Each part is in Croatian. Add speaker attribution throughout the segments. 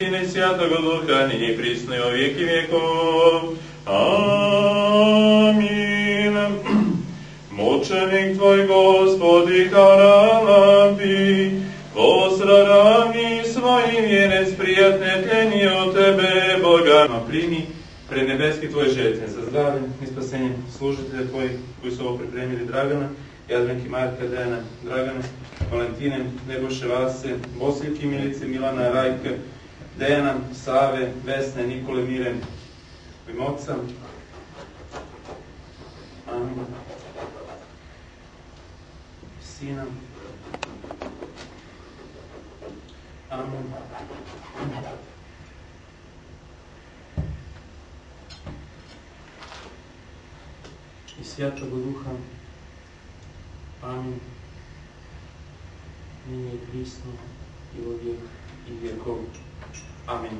Speaker 1: Sine Svjatoga Duha, nini prisno i o vijeki vjekov. Amin. Mučenik tvoj, Gospodi, Haralampi, posrarami svojim vjenec prijatne tljenji od tebe, Boga. Primi pred nebeski tvoj željezne za zdravlje i spasenje služitelja tvojih koji su ovo pripremili, Dragana, Jadranki, Marka, Dejana, Dragane, Valentine, Nebojše, Vase, Bosiljke, Milice, Milana, Rajke, Dejana, Save, Vesne, Nikole, Mire, u ime Otca. Amin. Sina. Amin. I Svjatoga Duha. Amin. Nije i prisno i u vijek i vjekov. Amin.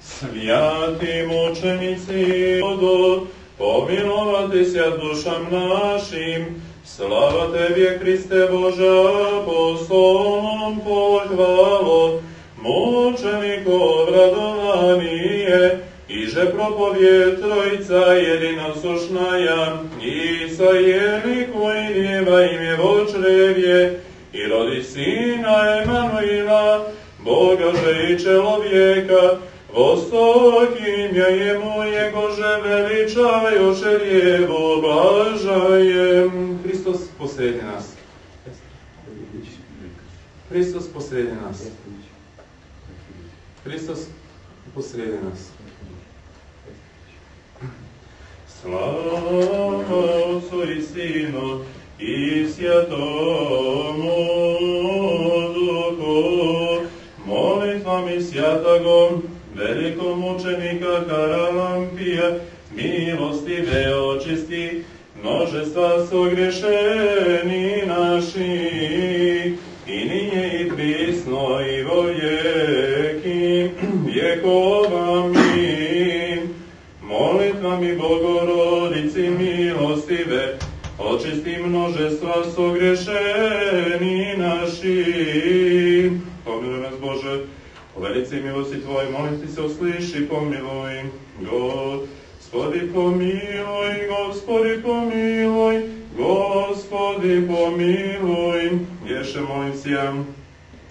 Speaker 1: Svjati mučenici, pomilovati se dušam našim, slava Tebi, Hriste Boža, apostolom pohvalo, mučenikov radovanije, iže propovjed Trojica jedinosušnaja, i sa jeliku i djeva ime vočrevje, i rodi Sina Emanuila, Bogaže i čelovjeka, Vostokinja jemu Jegože veličajoše ljevo blažajem. Hristos posredi nas. Hristos posredi nas. Hristos posredi nas. Slava Otcu i Sinu i Svjatomu Duhu, molitvami svjatagom velikog mučenika Haralampija, milostive očisti množestva sogrešeni naši, i nije i prisno i vo vijeki vjekov. Amin. Molitvami Bogorodici milostive očisti množestva sogrešeni naši. Pomiluj nas, Bože, po velici milosti Tvoj, molim Ti se, usliši, pomiluj. Gospodi pomiluj, Gospodi pomiluj, Gospodi pomiluj. Ješe, molim se ja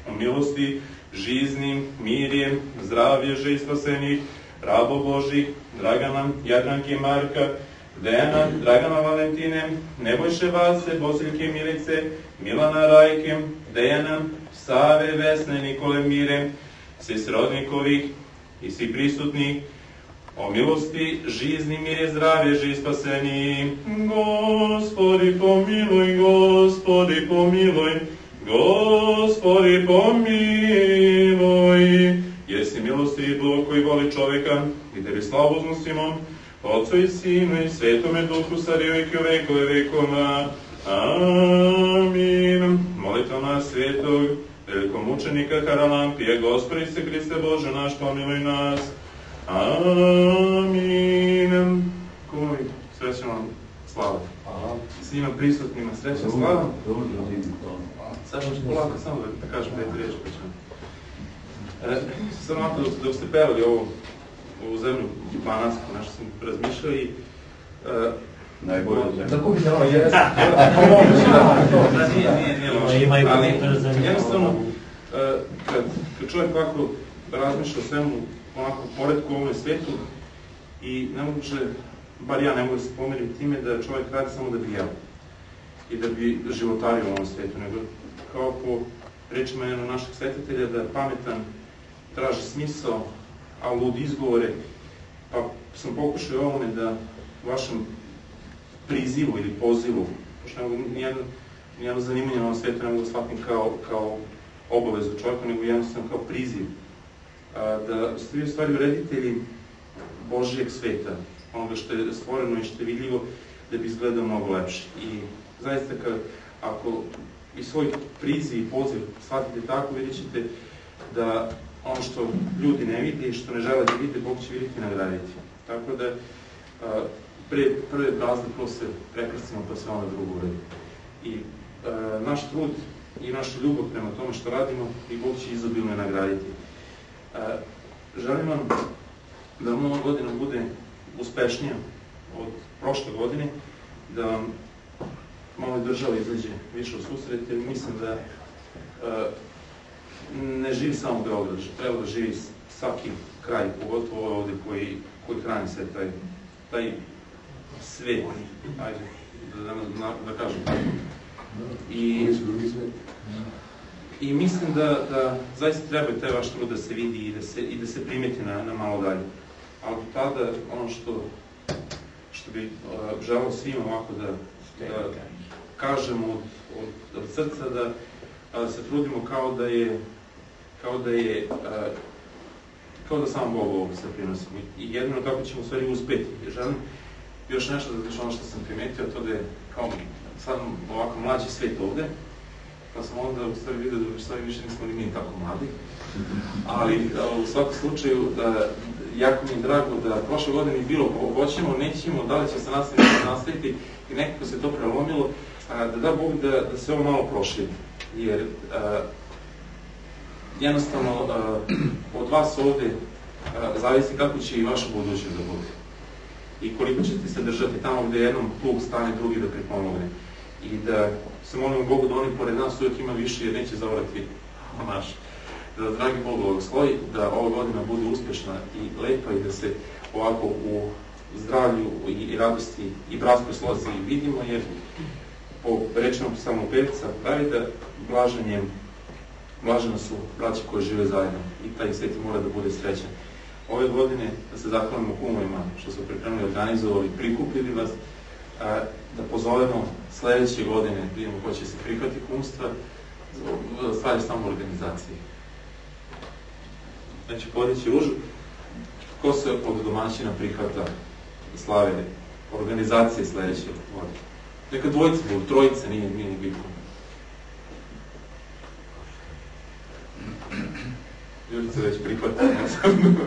Speaker 1: o milosti žiznim, mirjem, zdravlježe i spasenih rabo Božih, Dragana, Jadranke, Marka, Dejana, Dragana, Valentine, Nebojše, Vase, Bosiljke, Milice, Milana, Rajke, Dejana, Save, Vesne, Nikole, Mire, svi srodnikovih i svi prisutnih, o milosti žizni, mirje, zdravlježe i spaseniji. Gospodi pomiluj, Gospodi pomiluj, Gospodi pomiluj. Jesi milostivi Bog koji voli čoveka i Tebi slavu uznosimo, Otcu i Sinu i Svetome Duhu, sad i uvijek i u vekove vekova. Amin. Molitva svetog velikog mučenika Haralampija, Gospodi se Hriste Bože naš, pomiluj nas. Amin. Kumovi, srećna vam slava. Svima prisutnima srećna slava. Sad ću polako samo da kažem dajte riječ, pa ćemo. Sam ovako, dok ste pevali ovo u zemlju Banansku, nešto sam razmišljao i...
Speaker 2: Najbolje zemlje.
Speaker 3: Da kupite ovo jes.
Speaker 1: Nije loše, ali jednostavno, kad čovjek ovako razmišlja o svemu, onako poredku u ovom svijetu, i nemoguće, bar ja ne mogu se pomeriti time da čovjek radi samo da bi jeo i da bi životario u ovom svijetu, nego kao po rečima jednog našeg svetitelja da je pametan, traži smisao, a lud izgovore, pa sam pokušao ovome da vašem prizivu ili pozivu, pošto ne mogu nijedno zanimanje na ovom svijetu ne mogu da shvatim kao obavezu čovjeka, nego jednostavno kao priziv, da ste vi u stvari reditelji Božijeg sveta, onoga što je stvoreno i što je vidljivo, da bi izgledao mnogo lepše. I zaista ako i svoj priziv i poziv shvatite tako, vidjet ćete da ono što ljudi ne vide i što ne žele da vide, Bog će vidjeti i nagraditi. Tako da, prve brazde, posle prekrstimo, pa sve ono drugo uredi. I naš trud i našu ljubav prema tome što radimo i Bog će izobilno nagraditi. Želim vam da ova godina bude uspešnija od prošle godine, da vam malo država izađe više u susret, jer mislim da ne živi samo Beograd, treba da živi svaki kraj, pogotovo ovde koji hrani sve taj svet, ajde, da kažem tako. I mislim da zaista treba taj vaš trud da se vidi i da se primeti na malo dalje. Ali tada ono što bi želeo svima ovako da kažemo od srca, da se trudimo kao da sam Bog ovo sve prinosimo. I jedino tako ćemo u stvari uspeti. Želim još nešto da ono što sam primetio, to da je kao sad ovako mlađi svet ovde, pa sam onda u stvari vidio da u stvari više nismo ni mi tako mladi. Ali u svakom slučaju, jako mi je drago da prošle godine bilo hoćemo, nećemo, da li će se nastaviti i nekako se to prelomilo, da Bog da se ovo malo proširi. Jer jednostavno od vas ovde zavisi kako će i vaša budućnost da bude. I koliko ćete se držati tamo gde jednom plug stane, drugi da pripomogne. I da se molimo Bogu da oni pored nas uvijek ima više jer neće zavrati naš. Da dragi Bog blagoslovi, da ova godina bude uspešna i lepa i da se ovako u zdravlju i radosti i bratskoj slozi vidimo, jer po rečenom psalmopevca Davida, blažena su braća koji žive zajedno i taj sveti mora da bude srećan. Ove godine da se zahvalimo kumovima što su pripremili, organizovali, prikupili vas, da pozovemo sledeće godine, vidimo ko će se prihvati kumstva, stvar je samo organizacije. Znači, podići ružu, ko se od domaćina prihvata slave organizacije sledeće godine. Neka dvojica budu, trojica, nije ni bitno. Ljudi se već prihvata, ne znam.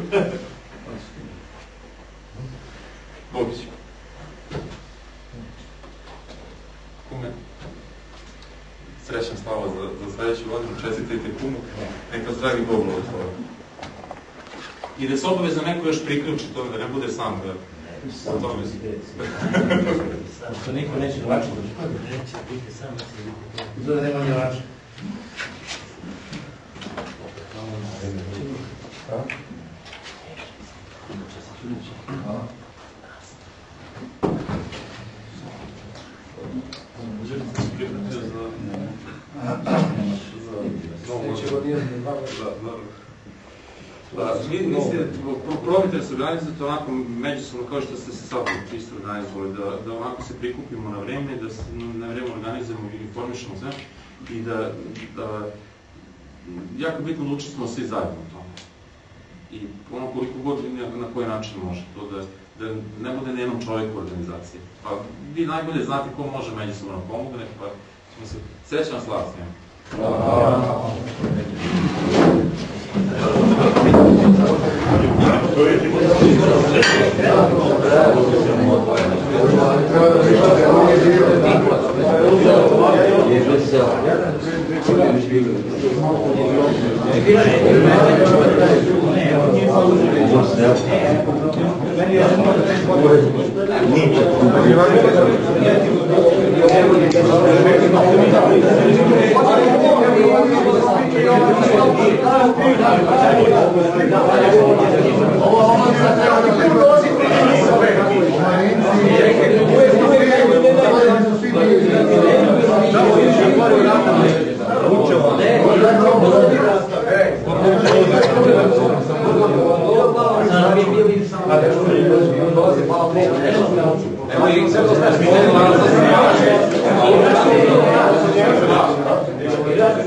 Speaker 1: Bogić. Kume, srećan slava za sledeću godinu, čestitajte kumu, neka vas dragi Bog blagoslovi. I da se obavezno neko još priključi tome, da ne bude sam da o tome se.
Speaker 3: Što niko neće lačiti. Neće biti sam, neće biti. Da nema ni lačiti.
Speaker 1: Probajte da se organizujete onako međusobno kao što ste se sad čisto organizovali, da onako se prikupimo na vreme, da se na vreme organizujemo i informišemo sve i da jako bitno da učestvujemo svi zajedno u tome. I ono koliko god na koji način može, to da ne bude na jednom čovjeku organizacije. Pa vi najbolje znate ko može međusobno pomogne, pa ćemo se srećan slava s njima.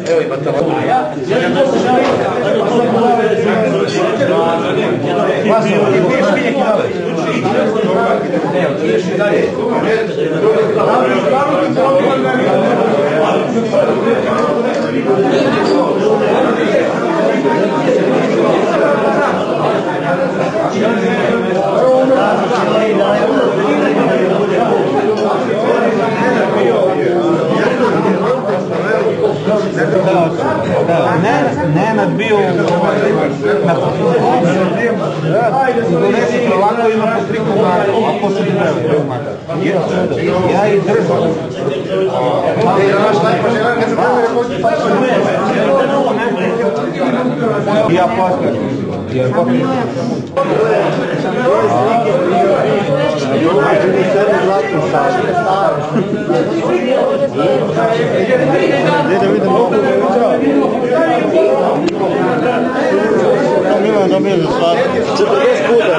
Speaker 3: Evo i batamo.
Speaker 4: Nenad bio na Indoneziji, ovako ima po 3 komada, ovako se treba, ja ih držam. Ja postavim.
Speaker 5: Milan dobije za svat 40 puta.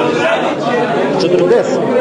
Speaker 5: 40.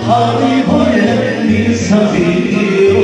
Speaker 6: Ali boje nisam vidio.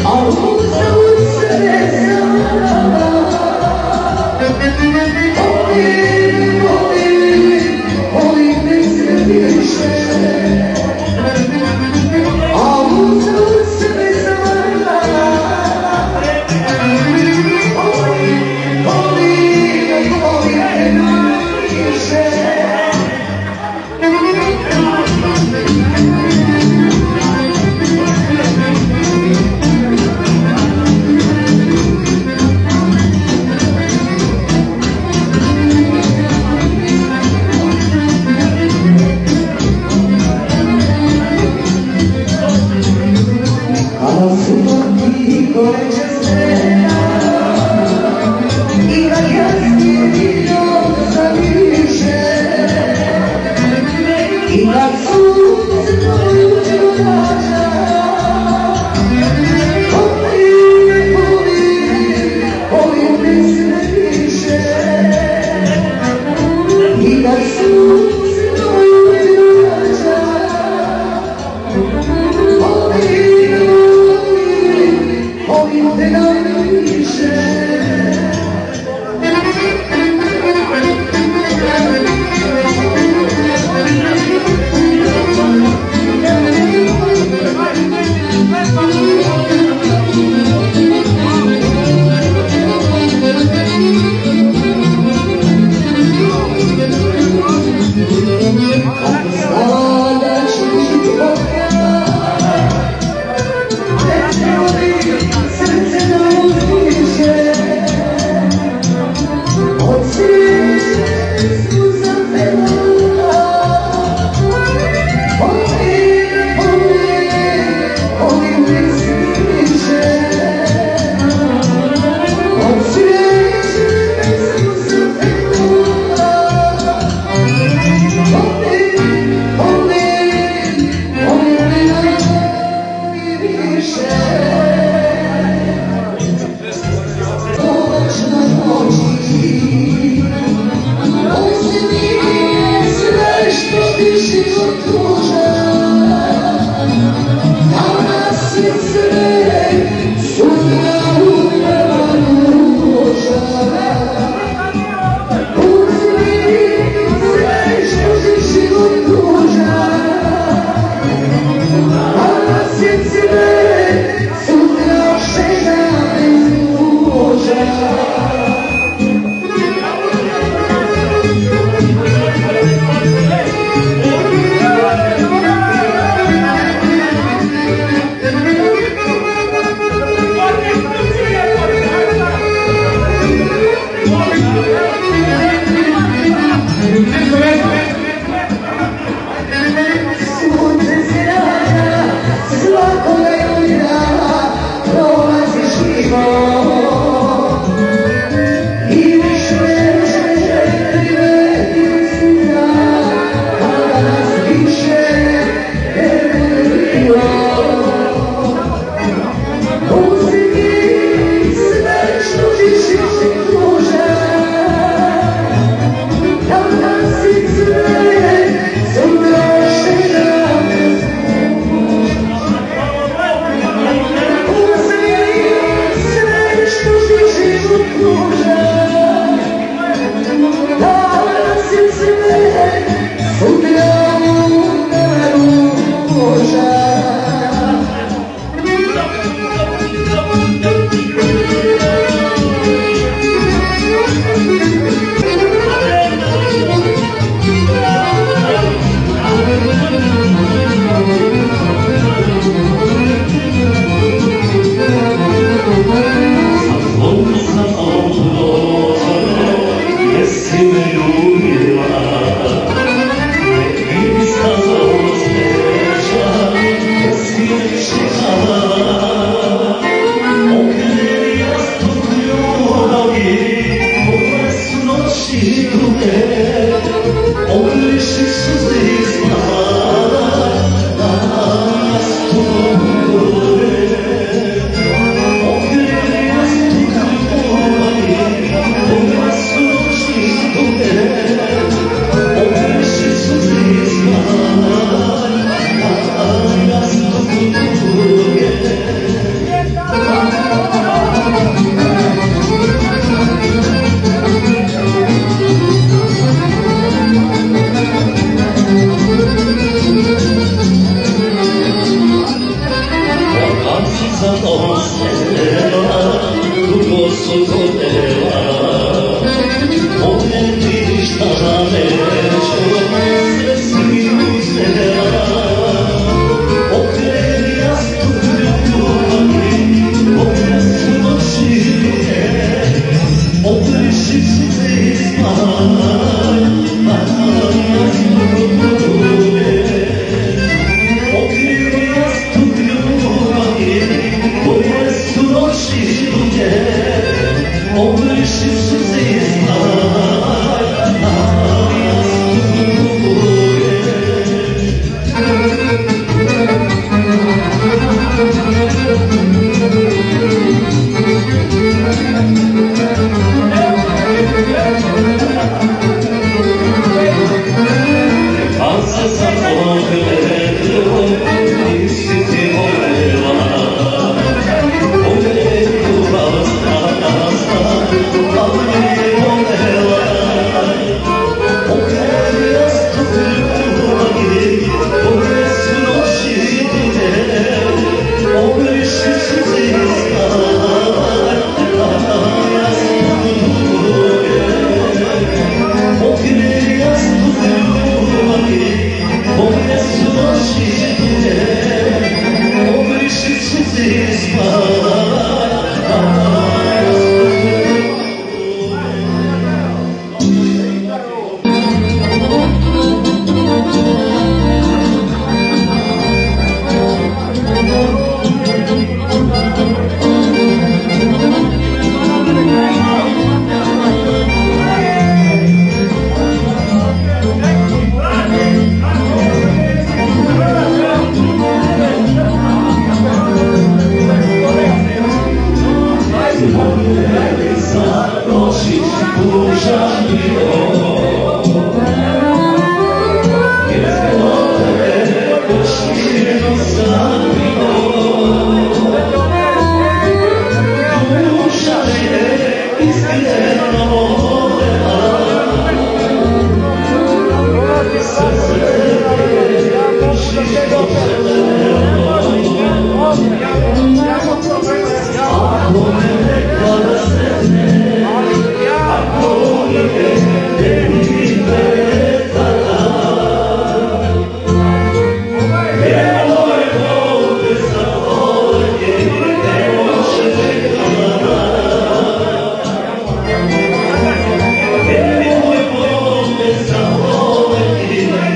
Speaker 6: All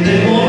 Speaker 6: Thank you.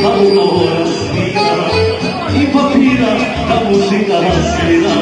Speaker 3: a mora svira i papira da muzika svira.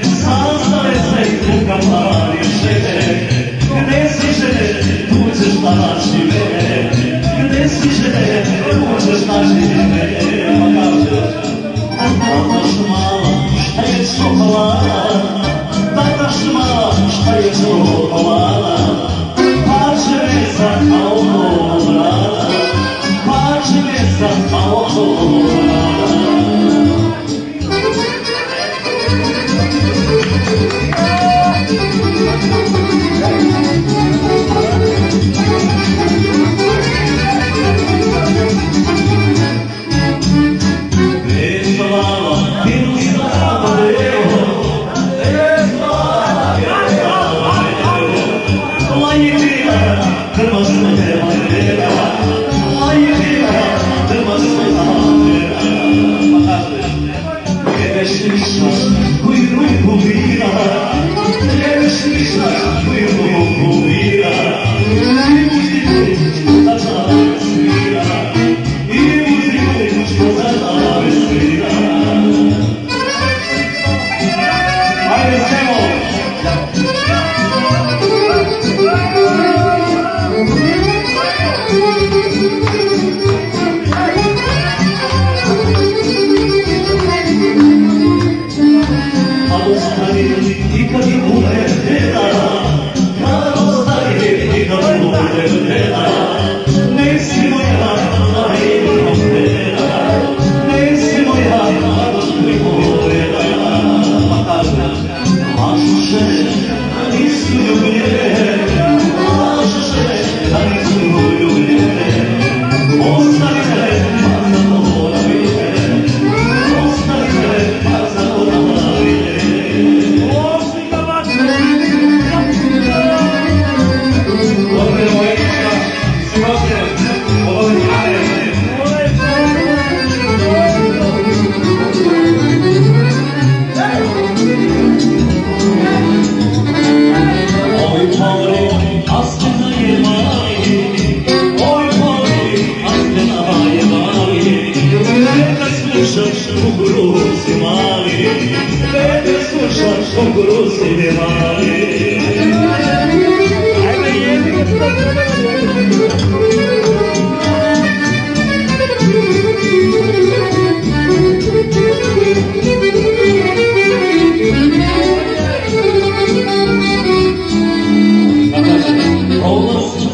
Speaker 3: Sastaje se
Speaker 6: slušaš kukuruzi mali, bebe slušaš kukuruzi mali.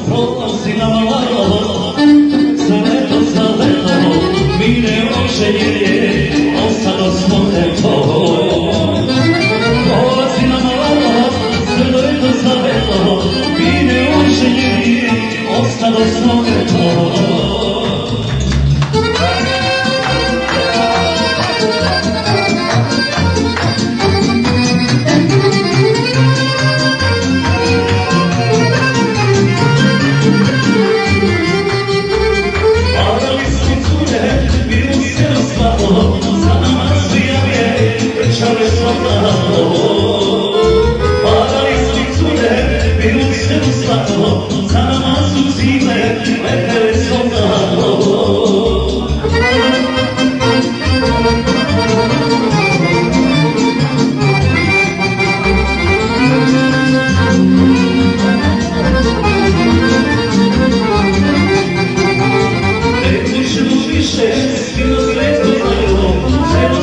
Speaker 6: Prolazi na malo, za leto, mine oženjenje, ostalo smo leto. Prolazi na malo, za leto, mine oženjenje, ostalo smo leto. Padali su cure, bilo se u slatko, za nama su zime, lepele soldalo. Ne tužimo više, svima srećno znaju,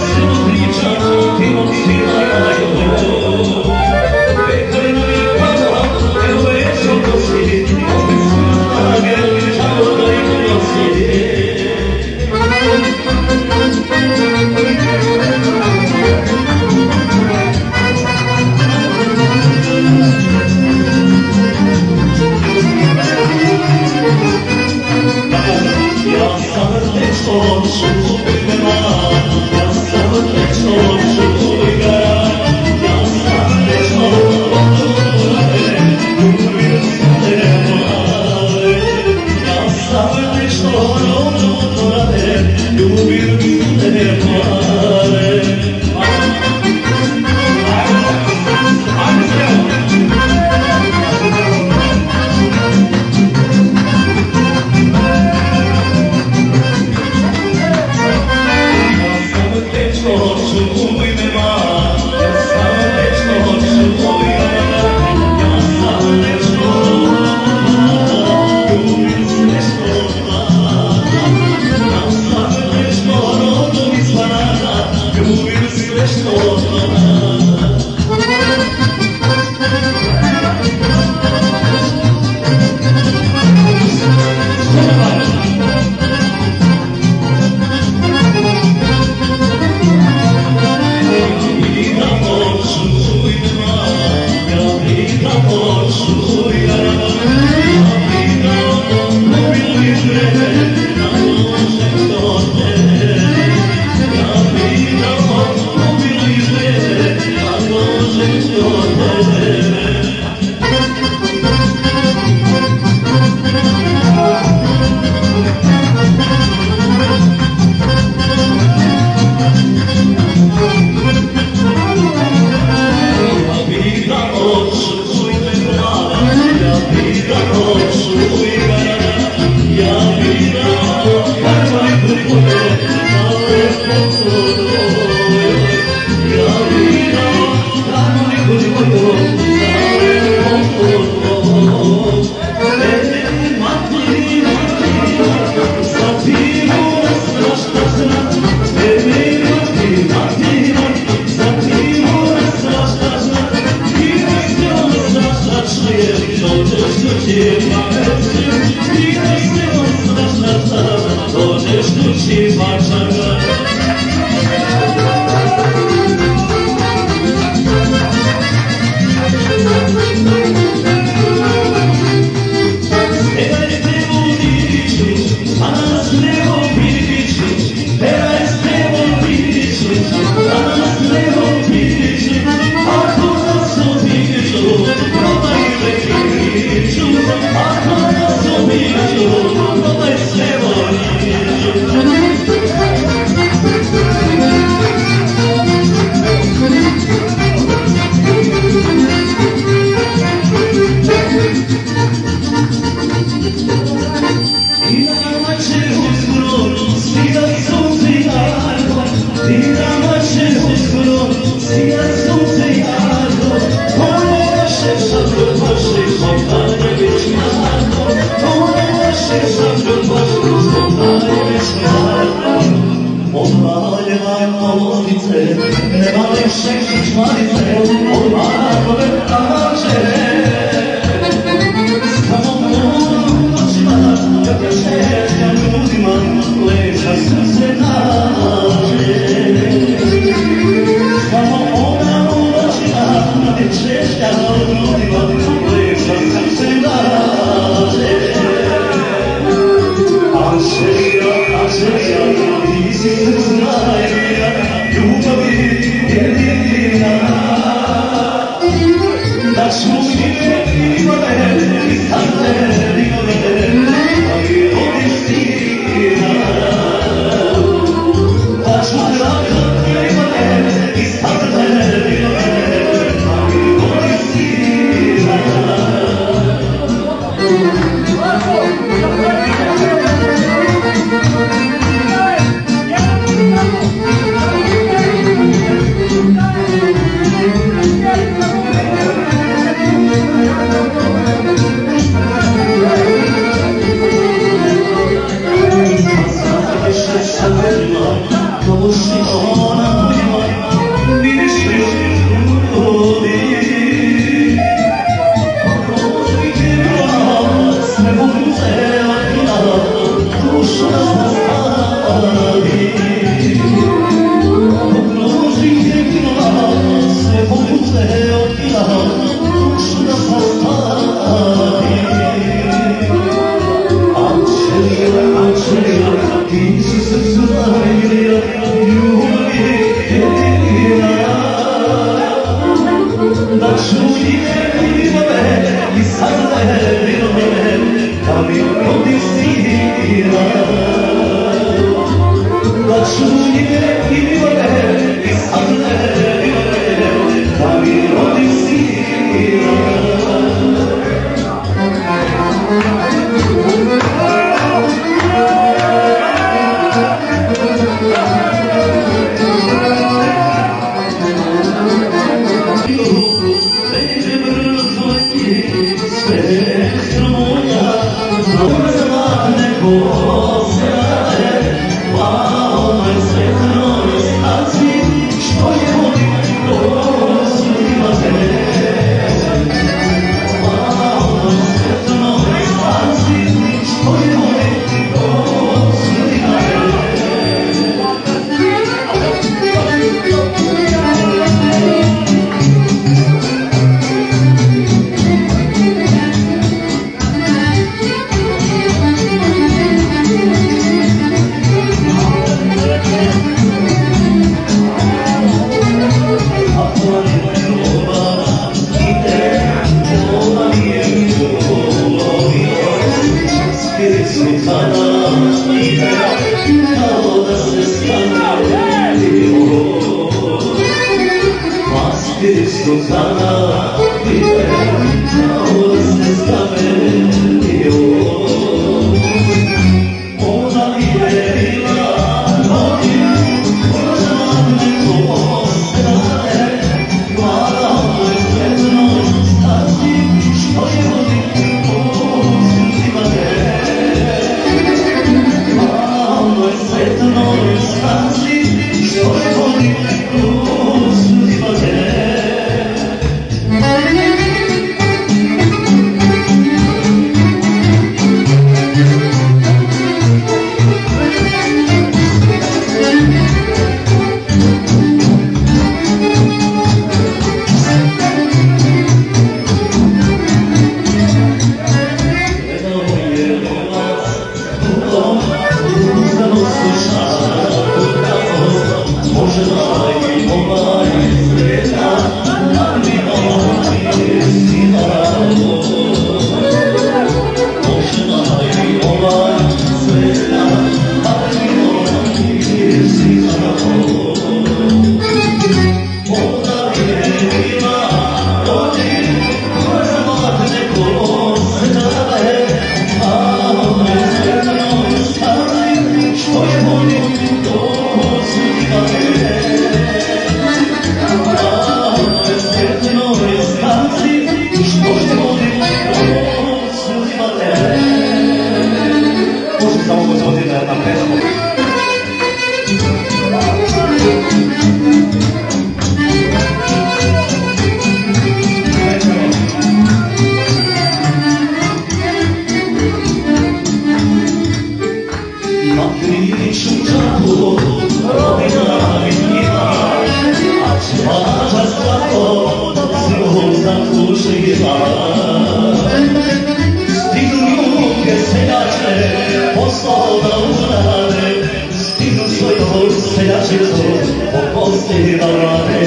Speaker 6: seljačicu po posti da rade.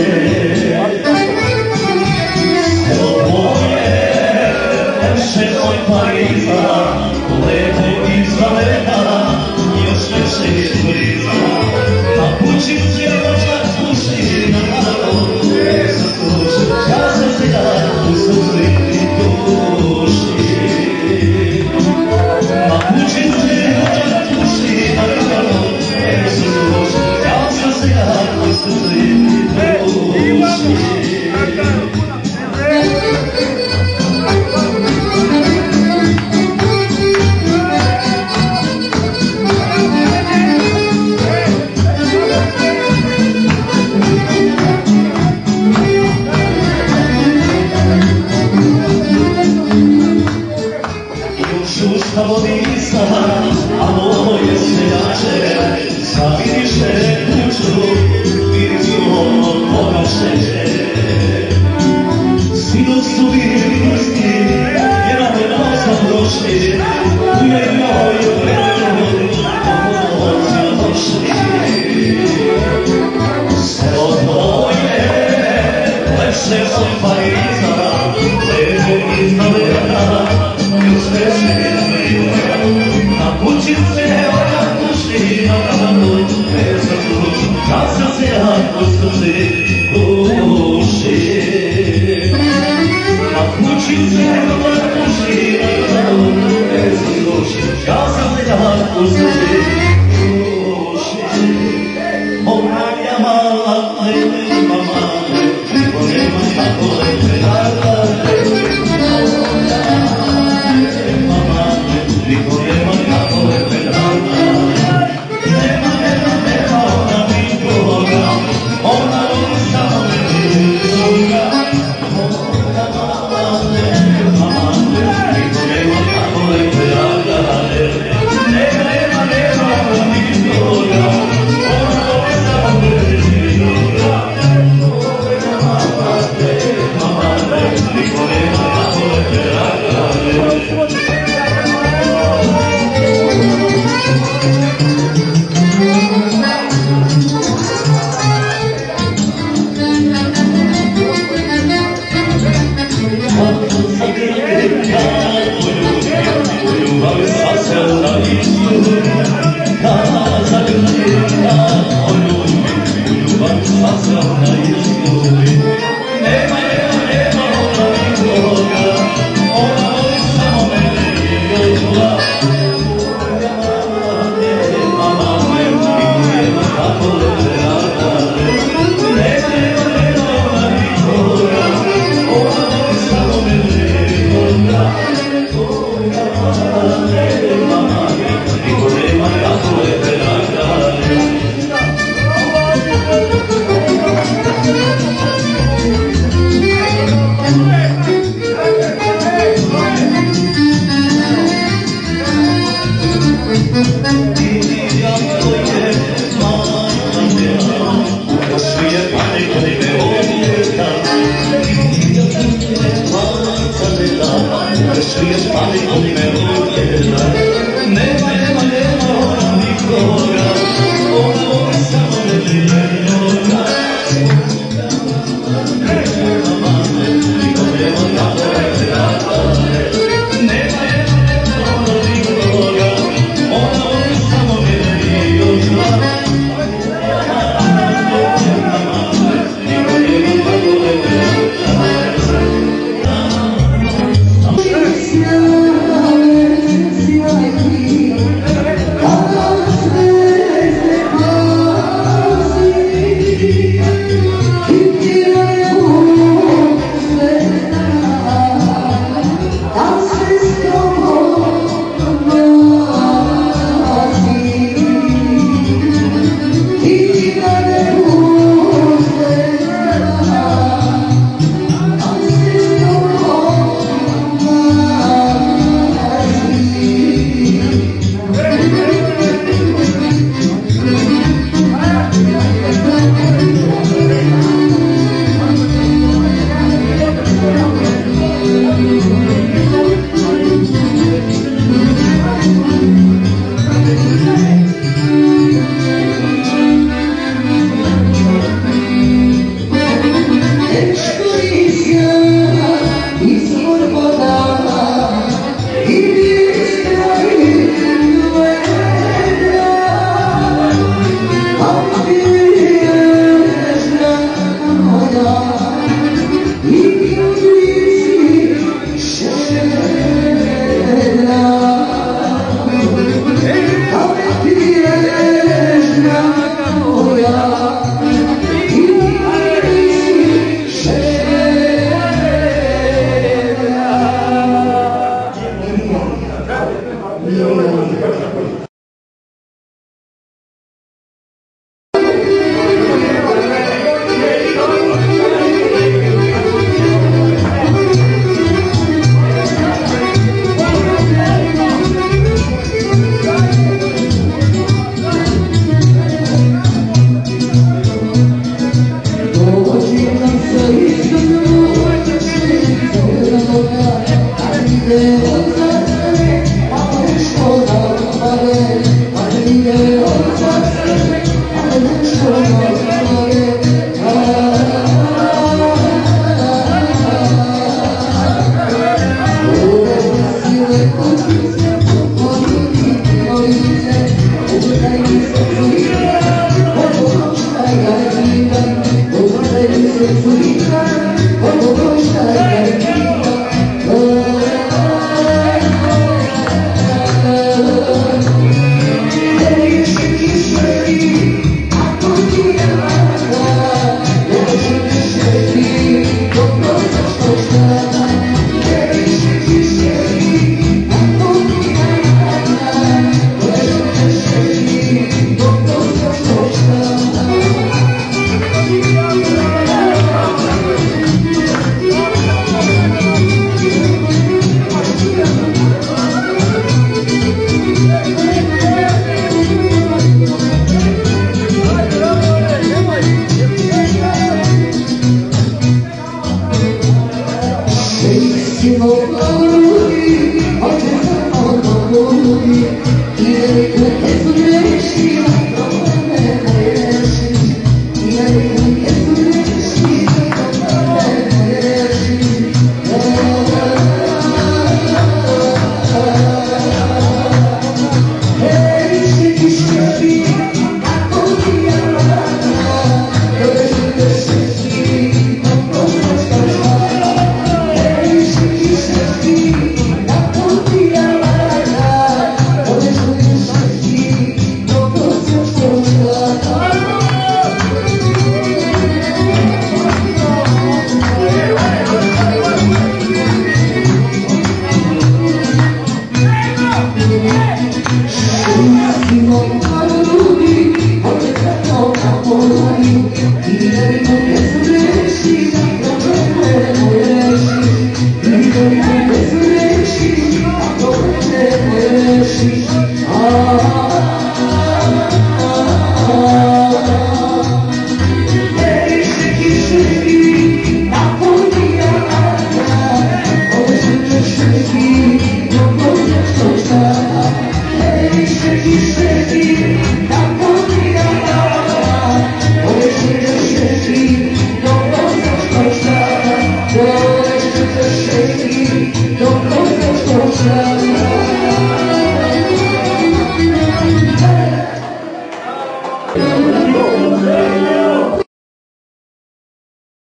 Speaker 6: Selo tvoje, lepše od Pariza, lepo izvaleta, još lepše izbliza. Na kući svjedočak sluši na kako, se sluši, ja sam seljak u suzi duši. Na kući svjedočak sluši na kako, se sluši, ja sam seljak u suzi duši. Vodisa, a moje seljače, zaviriše kuću, vidi ono pogaše. Sinoć su bili gosti, jedan je nosa prošli, u jednoj prednjoj pomoćima došli. Selo tvoje, lepše od Pariza, lepo iznavljena, još lepše na kući se odakuši na ranu, ne za dušu, kad sam se jako suzi duši. Na kući se odakuši na ranu, ne za dušu, kad sam se jako suzi duši. Moja mala, nema male, niko nema kako lepe rade. Niko nema kako lepe rade. Nema ona nikoga, ona samo nikoga. Moja mala nema male, niko nema kako lepe rade. Nema ona nikoga, ona samo nikoga. Moja mala nema male, niko nema kako lepe rade. Yeah. Thank you.